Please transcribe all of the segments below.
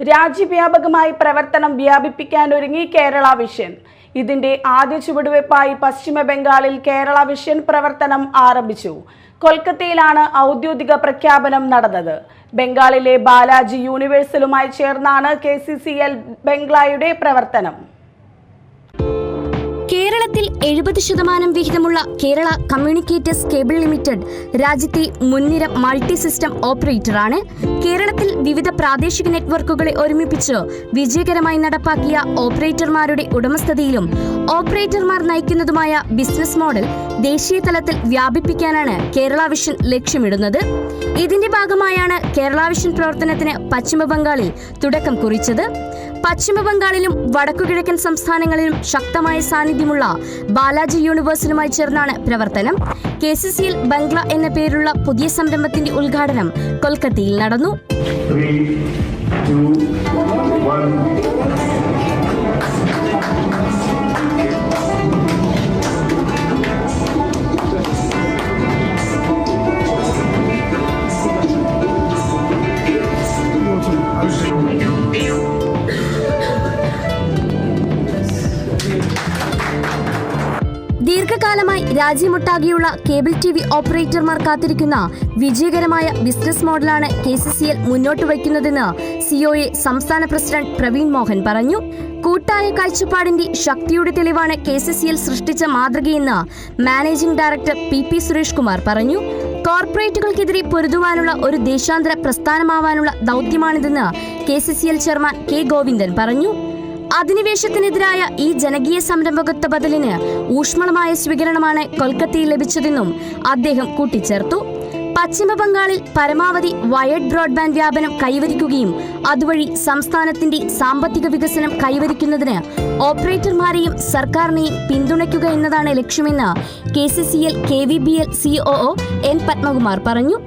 രാജ്യവ്യാപകമായി പ്രവർത്തനം വ്യാപിപ്പിക്കാനൊരുങ്ങി കേരള വിഷൻ. ഇതിന്റെ ആദ്യ ചുവടുവയ്പായി പശ്ചിമ ബംഗാളിൽ കേരള വിഷൻ പ്രവർത്തനം ആരംഭിച്ചു. കൊൽക്കത്തയിലാണ് ഔദ്യോഗിക പ്രഖ്യാപനം നടന്നത്. ബംഗാളിലെ ബാലാജി യൂണിവേഴ്സലുമായി ചേർന്നാണ് KCCL ബംഗ്ലായുടെ പ്രവർത്തനം. കേരളത്തിൽ 70% വിഹിതമുള്ള കേരള കമ്മ്യൂണിക്കേറ്റേഴ്സ് കേബിൾ ലിമിറ്റഡ് രാജ്യത്തെ മുൻനിര മൾട്ടി സിസ്റ്റം ഓപ്പറേറ്ററാണ്. കേരളത്തിൽ വിവിധ പ്രാദേശിക നെറ്റ്വർക്കുകളെ ഒരുമിപ്പിച്ച് വിജയകരമായി നടപ്പാക്കിയ ഓപ്പറേറ്റർമാരുടെ ഉടമസ്ഥതയിലും ഓപ്പറേറ്റർമാർ നയിക്കുന്നതുമായ ബിസിനസ് മോഡൽ ദേശീയ തലത്തിൽ വ്യാപിപ്പിക്കാനാണ് കേരള വിഷൻ ലക്ഷ്യമിടുന്നത്. ഇതിന്റെ ഭാഗമായാണ് കേരള വിഷൻ പ്രവർത്തനത്തിന് പശ്ചിമ ബംഗാളിൽ തുടക്കം കുറിച്ചത്. പശ്ചിമ ബംഗാളിലും വടക്കുകിഴക്കൻ സംസ്ഥാനങ്ങളിലും ശക്തമായ സാന്നിധ്യമുള്ള ബാലാജി യൂണിവേഴ്സിലുമായി ചേർന്നാണ് പ്രവർത്തനം. KCCL ബംഗ്ല എന്ന പേരുള്ള പുതിയ സംരംഭത്തിന്റെ ഉദ്ഘാടനം കൊൽക്കത്തയിൽ നടന്നു. 3, 2, 1. ദീർഘകാലമായി രാജ്യമൊട്ടാകെയുള്ള കേബിൾ TV ഓപ്പറേറ്റർമാർ കാത്തിരിക്കുന്ന വിജയകരമായ ബിസിനസ് മോഡലാണ് KCCL മുന്നോട്ട് വയ്ക്കുന്നതെന്ന് COA സംസ്ഥാന പ്രസിഡന്റ് പ്രവീൺ മോഹൻ പറഞ്ഞു. കൂട്ടായ കാഴ്ചപ്പാടിന്റെ ശക്തിയുടെ തെളിവാണ് KCCL സൃഷ്ടിച്ച മാതൃകയെന്ന് managing director PP Suresh Kumar പറഞ്ഞു. കോർപ്പറേറ്റുകൾക്കെതിരെ പൊരുതുവാനുള്ള ഒരു ദേശാന്തര പ്രസ്ഥാനമാവാനുള്ള ദൗത്യമാണിതെന്ന് KCCL ചെയർമാൻ K ഗോവിന്ദൻ പറഞ്ഞു. അധിനിവേശത്തിനെതിരായ ഈ ജനകീയ സംരംഭകത്വ ബദലിന് ഊഷ്മളമായ സ്വീകരണമാണ് കൊൽക്കത്തയിൽ ലഭിച്ചതെന്നും അദ്ദേഹം കൂട്ടിച്ചേർത്തു. പശ്ചിമ ബംഗാളിൽ പരമാവധി വയർഡ് ബ്രോഡ്ബാൻഡ് വ്യാപനം കൈവരിക്കുകയും അതുവഴി സംസ്ഥാനത്തിന്റെ സാമ്പത്തിക വികസനം കൈവരിക്കുന്നതിന് ഓപ്പറേറ്റർമാരെയും സർക്കാരിനെയും പിന്തുണയ്ക്കുക എന്നതാണ് ലക്ഷ്യമെന്ന് KCCL KVBL COO N Padmakumar പറഞ്ഞു.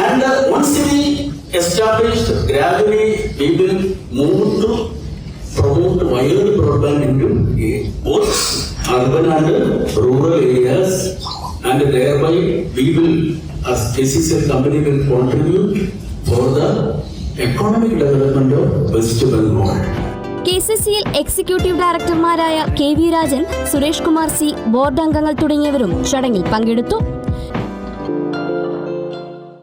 And once we established, gradually we will move to promote wired broadband into both urban and rural areas, and thereby we will, as KCCL company, will contribute for the economic development of West Bengal. KCCL executive ഡയറക്ടർമാരായ KV Rajan, Suresh Kumar C, board അംഗങ്ങൾ തുടങ്ങിയവരും ചടങ്ങിൽ പങ്കെടുത്തു.